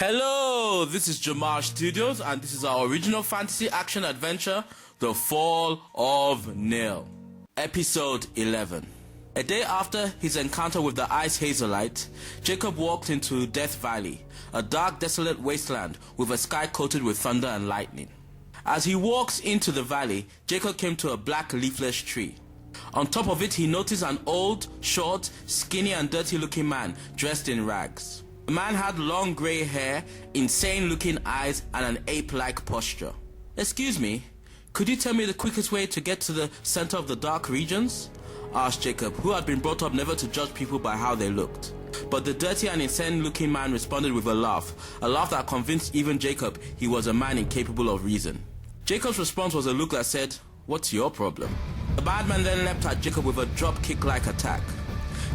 Hello, this is JOMAJ Studios, and this is our original fantasy action adventure, The Fall of Nale, Episode 11. A day after his encounter with the Ice Hazellite, Jacob walked into Death Valley, a dark, desolate wasteland with a sky coated with thunder and lightning. As he walks into the valley, Jacob came to a black leafless tree. On top of it, he noticed an old, short, skinny and dirty-looking man dressed in rags. The man had long grey hair, insane-looking eyes, and an ape-like posture. "Excuse me, could you tell me the quickest way to get to the center of the dark regions?" asked Jacob, who had been brought up never to judge people by how they looked. But the dirty and insane-looking man responded with a laugh that convinced even Jacob he was a man incapable of reason. Jacob's response was a look that said, "What's your problem?" The bad man then leapt at Jacob with a drop-kick-like attack.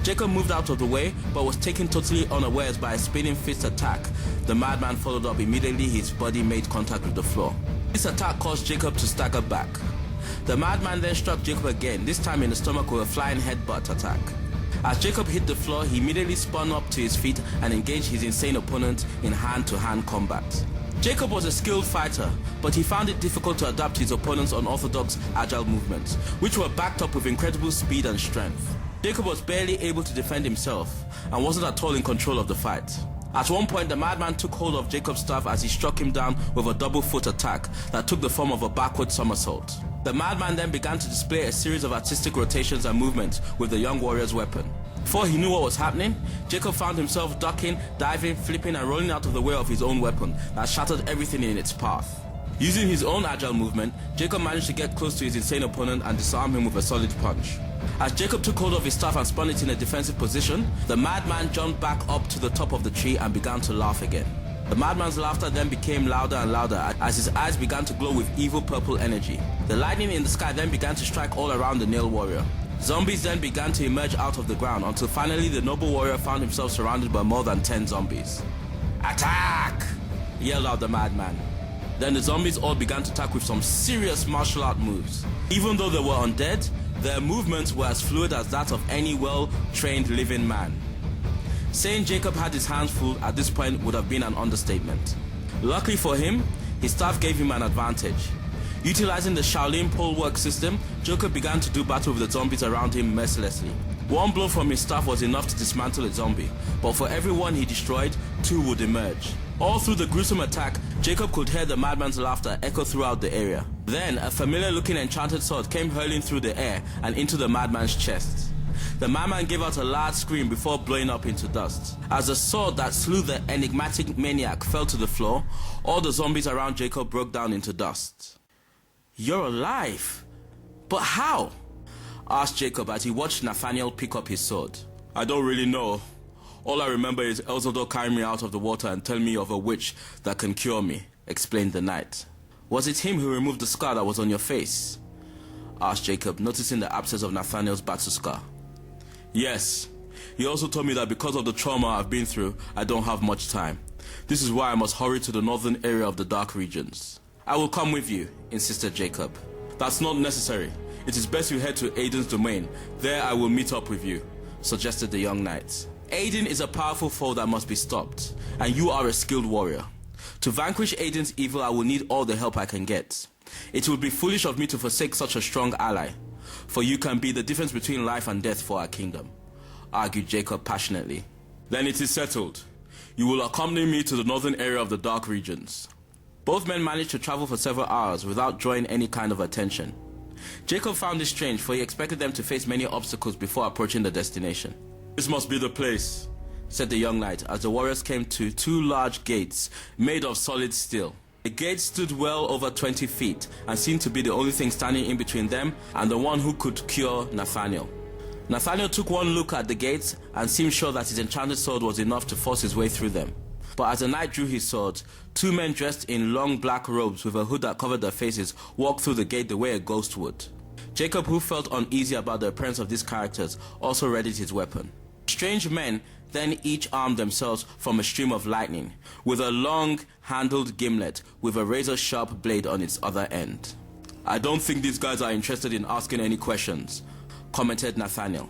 Jacob moved out of the way, but was taken totally unawares by a spinning fist attack. The madman followed up. Immediately his body made contact with the floor. This attack caused Jacob to stagger back. The madman then struck Jacob again, this time in the stomach with a flying headbutt attack. As Jacob hit the floor, he immediately spun up to his feet and engaged his insane opponent in hand-to-hand combat. Jacob was a skilled fighter, but he found it difficult to adapt to his opponent's unorthodox, agile movements, which were backed up with incredible speed and strength. Jacob was barely able to defend himself and wasn't at all in control of the fight. At one point, the madman took hold of Jacob's staff as he struck him down with a double foot attack that took the form of a backward somersault. The madman then began to display a series of artistic rotations and movements with the young warrior's weapon. Before he knew what was happening, Jacob found himself ducking, diving, flipping and rolling out of the way of his own weapon that shattered everything in its path. Using his own agile movement, Jacob managed to get close to his insane opponent and disarm him with a solid punch. As Jacob took hold of his staff and spun it in a defensive position, the madman jumped back up to the top of the tree and began to laugh again. The madman's laughter then became louder and louder as his eyes began to glow with evil purple energy. The lightning in the sky then began to strike all around the Nale warrior. Zombies then began to emerge out of the ground until finally the noble warrior found himself surrounded by more than 10 zombies. "Attack!" yelled out the madman. Then the zombies all began to attack with some serious martial art moves. Even though they were undead, their movements were as fluid as that of any well-trained living man. Saying Jacob had his hands full at this point would have been an understatement. Luckily for him, his staff gave him an advantage. Utilizing the Shaolin pole work system, Jacob began to do battle with the zombies around him mercilessly. One blow from his staff was enough to dismantle a zombie, but for every one he destroyed, 2 would emerge. All through the gruesome attack, Jacob could hear the madman's laughter echo throughout the area. Then, a familiar-looking enchanted sword came hurling through the air and into the madman's chest. The madman gave out a loud scream before blowing up into dust. As the sword that slew the enigmatic maniac fell to the floor, all the zombies around Jacob broke down into dust. "You're alive? But how?" asked Jacob as he watched Nathaniel pick up his sword. "I don't really know. All I remember is Elzador carrying me out of the water and telling me of a witch that can cure me," explained the knight. "Was it him who removed the scar that was on your face?" asked Jacob, noticing the absence of Nathaniel's battle scar. "Yes. He also told me that because of the trauma I've been through, I don't have much time. This is why I must hurry to the northern area of the dark regions." "I will come with you," insisted Jacob. "That's not necessary. It is best you head to Aiden's domain. There I will meet up with you," suggested the young knight. "Aiden is a powerful foe that must be stopped, and you are a skilled warrior. To vanquish Aiden's evil, I will need all the help I can get. It would be foolish of me to forsake such a strong ally, for you can be the difference between life and death for our kingdom," argued Jacob passionately. "Then it is settled. You will accompany me to the northern area of the dark regions." Both men managed to travel for several hours without drawing any kind of attention. Jacob found this strange, for he expected them to face many obstacles before approaching the destination. "This must be the place," said the young knight as the warriors came to 2 large gates made of solid steel. The gates stood well over 20 feet and seemed to be the only thing standing in between them and the one who could cure Nathaniel. Nathaniel took one look at the gates and seemed sure that his enchanted sword was enough to force his way through them. But as the knight drew his sword, 2 men dressed in long black robes with a hood that covered their faces walked through the gate the way a ghost would. Jacob, who felt uneasy about the appearance of these characters, also readied his weapon. Strange men then each armed themselves from a stream of lightning, with a long-handled gimlet with a razor-sharp blade on its other end. "I don't think these guys are interested in asking any questions," commented Nathaniel.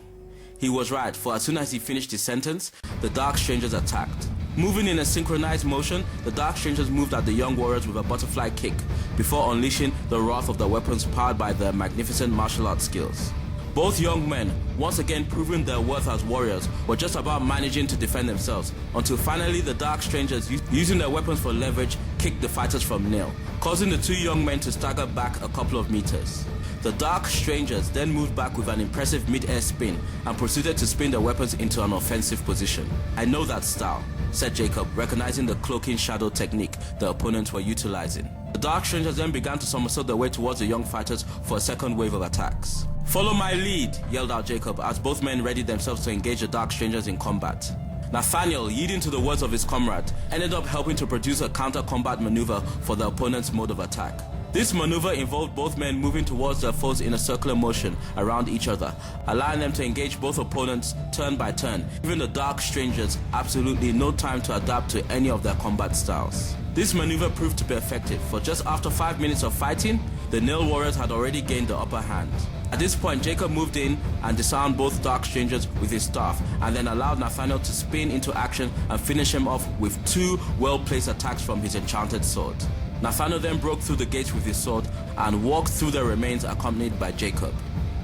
He was right, for as soon as he finished his sentence, the dark strangers attacked. Moving in a synchronized motion, the Dark Strangers moved at the young warriors with a butterfly kick before unleashing the wrath of the weapons powered by their magnificent martial arts skills. Both young men, once again proving their worth as warriors, were just about managing to defend themselves until finally the Dark Strangers, using their weapons for leverage, kicked the fighters from Nale, causing the two young men to stagger back a couple of meters. The Dark Strangers then moved back with an impressive mid-air spin and proceeded to spin their weapons into an offensive position. "I know that style," said Jacob, recognizing the cloaking shadow technique the opponents were utilizing. The Dark Strangers then began to somersault their way towards the young fighters for a second wave of attacks. "Follow my lead," yelled out Jacob as both men readied themselves to engage the Dark Strangers in combat. Nathaniel, yielding to the words of his comrade, ended up helping to produce a counter-combat maneuver for the opponent's mode of attack. This maneuver involved both men moving towards their foes in a circular motion around each other, allowing them to engage both opponents turn by turn, giving the Dark Strangers absolutely no time to adapt to any of their combat styles. This maneuver proved to be effective, for just after 5 minutes of fighting, the Nale warriors had already gained the upper hand. At this point, Jacob moved in and disarmed both Dark Strangers with his staff, and then allowed Nathaniel to spin into action and finish him off with 2 well-placed attacks from his enchanted sword. Nathaniel then broke through the gates with his sword and walked through the remains accompanied by Jacob.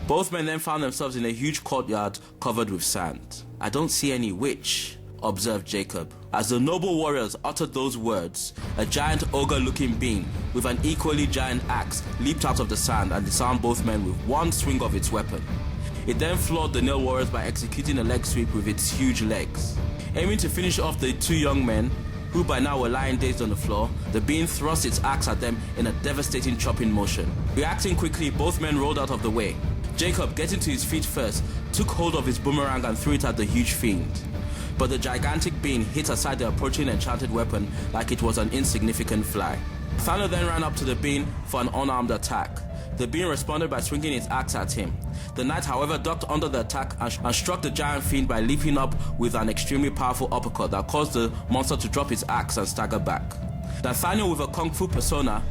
Both men then found themselves in a huge courtyard covered with sand. "I don't see any witch," observed Jacob. As the noble warriors uttered those words, a giant ogre-looking being with an equally giant axe leaped out of the sand and disarmed both men with one swing of its weapon. It then floored the Nale warriors by executing a leg sweep with its huge legs. Aiming to finish off the two young men, who by now were lying dazed on the floor, the being thrust its axe at them in a devastating chopping motion. Reacting quickly, both men rolled out of the way. Jacob, getting to his feet first, took hold of his boomerang and threw it at the huge fiend. But the gigantic being hit aside the approaching enchanted weapon like it was an insignificant fly. Nathaniel then ran up to the being for an unarmed attack. The being responded by swinging its axe at him. The knight, however, ducked under the attack and struck the giant fiend by leaping up with an extremely powerful uppercut that caused the monster to drop his axe and stagger back. Nathaniel, with a kung fu persona,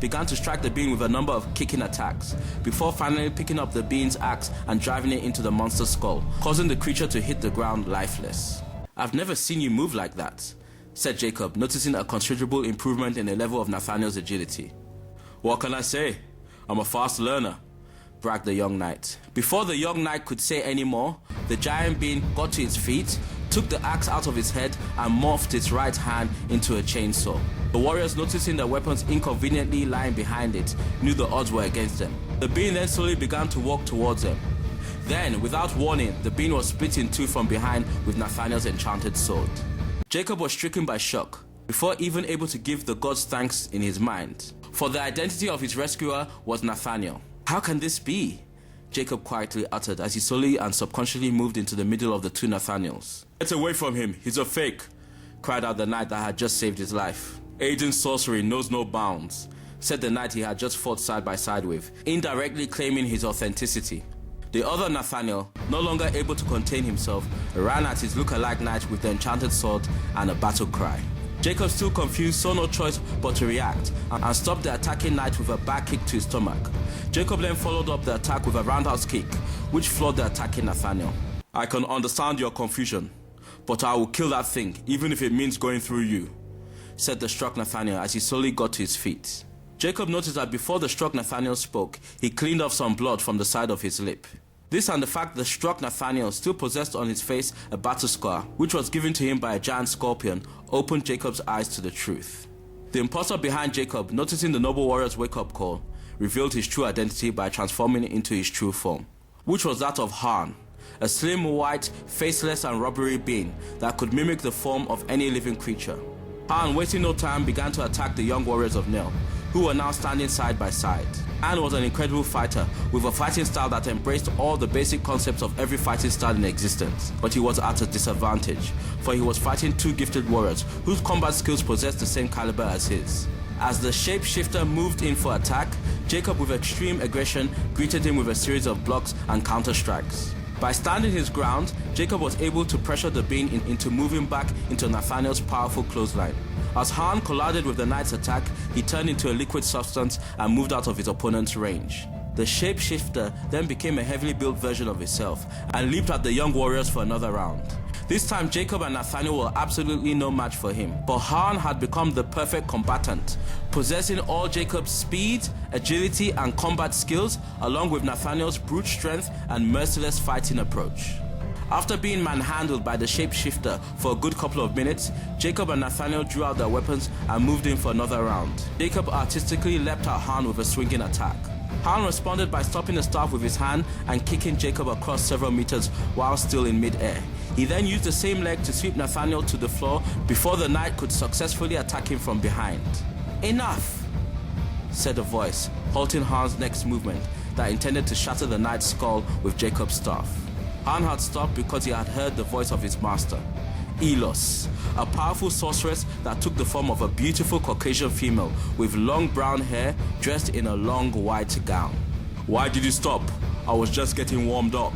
began to strike the being with a number of kicking attacks, before finally picking up the being's axe and driving it into the monster's skull, causing the creature to hit the ground lifeless. "I've never seen you move like that," said Jacob, noticing a considerable improvement in the level of Nathaniel's agility. "What can I say? I'm a fast learner," bragged the young knight. Before the young knight could say any more, the giant being got to its feet, took the axe out of his head and morphed its right hand into a chainsaw. The warriors, noticing their weapons inconveniently lying behind it, knew the odds were against them. The being then slowly began to walk towards them. Then, without warning, the being was split in two from behind with Nathaniel's enchanted sword. Jacob was stricken by shock, before even able to give the gods thanks in his mind, for the identity of his rescuer was Nathaniel. "How can this be?" Jacob quietly uttered as he slowly and subconsciously moved into the middle of the two Nathaniels. "Get away from him, he's a fake," cried out the knight that had just saved his life. "Aiden's sorcery knows no bounds," said the knight he had just fought side by side with, indirectly claiming his authenticity. The other Nathaniel, no longer able to contain himself, ran at his look-alike knight with the enchanted sword and a battle cry. Jacob, still confused, saw no choice but to react and stopped the attacking knight with a back kick to his stomach. Jacob then followed up the attack with a roundhouse kick, which floored the attacking Nathaniel. "I can understand your confusion, but I will kill that thing, even if it means going through you," said the struck Nathaniel as he slowly got to his feet. Jacob noticed that before the struck Nathaniel spoke, he cleaned off some blood from the side of his lip. This and the fact the struck Nathaniel still possessed on his face a battle scar, which was given to him by a giant scorpion, opened Jacob's eyes to the truth. The imposter behind Jacob, noticing the noble warrior's wake-up call, revealed his true identity by transforming into his true form, which was that of Han, a slim, white, faceless and rubbery being that could mimic the form of any living creature. Han, wasting no time, began to attack the young warriors of Nale, who were now standing side by side. Han was an incredible fighter with a fighting style that embraced all the basic concepts of every fighting style in existence, but he was at a disadvantage, for he was fighting two gifted warriors whose combat skills possessed the same caliber as his. As the shapeshifter moved in for attack, Jacob, with extreme aggression, greeted him with a series of blocks and counter strikes. By standing his ground, Jacob was able to pressure the being into moving back into Nathaniel's powerful clothesline. As Han collided with the knight's attack, he turned into a liquid substance and moved out of his opponent's range. The shapeshifter then became a heavily built version of himself and leaped at the young warriors for another round. This time Jacob and Nathanael were absolutely no match for him, but Han had become the perfect combatant, possessing all Jacob's speed, agility and combat skills, along with Nathanael's brute strength and merciless fighting approach. After being manhandled by the shapeshifter for a good couple of minutes, Jacob and Nathanael drew out their weapons and moved in for another round. Jacob artistically leapt at Han with a swinging attack. Han responded by stopping the staff with his hand and kicking Jacob across several meters while still in mid-air. He then used the same leg to sweep Nathanael to the floor before the knight could successfully attack him from behind. "Enough," said a voice, halting Han's next movement that intended to shatter the knight's skull with Jacob's staff. Han had stopped because he had heard the voice of his master, Elos, a powerful sorceress that took the form of a beautiful Caucasian female with long brown hair dressed in a long white gown. "Why did you stop? I was just getting warmed up,"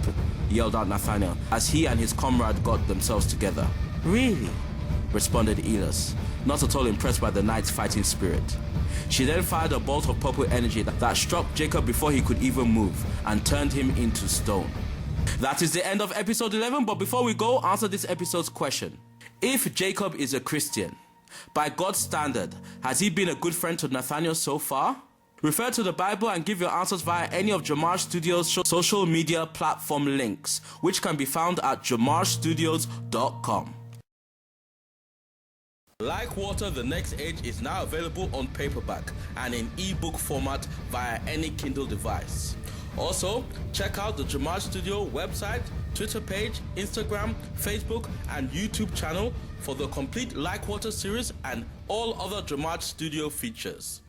yelled out Nathanael as he and his comrade got themselves together. "Really?" responded Elos, not at all impressed by the knight's fighting spirit. She then fired a bolt of purple energy that struck Jacob before he could even move and turned him into stone. That is the end of episode 11, but before we go, answer this episode's question. If Jacob is a Christian, by God's standard, has he been a good friend to Nathanael so far? Refer to the Bible and give your answers via any of JOMAJ Studios' social media platform links, which can be found at jomajstudios.com. Like Water, The Next Age is now available on paperback and in ebook format via any Kindle device. Also, check out the JOMAJ Studio website, Twitter page, Instagram, Facebook, and YouTube channel for the complete Like Water series and all other JOMAJ Studio features.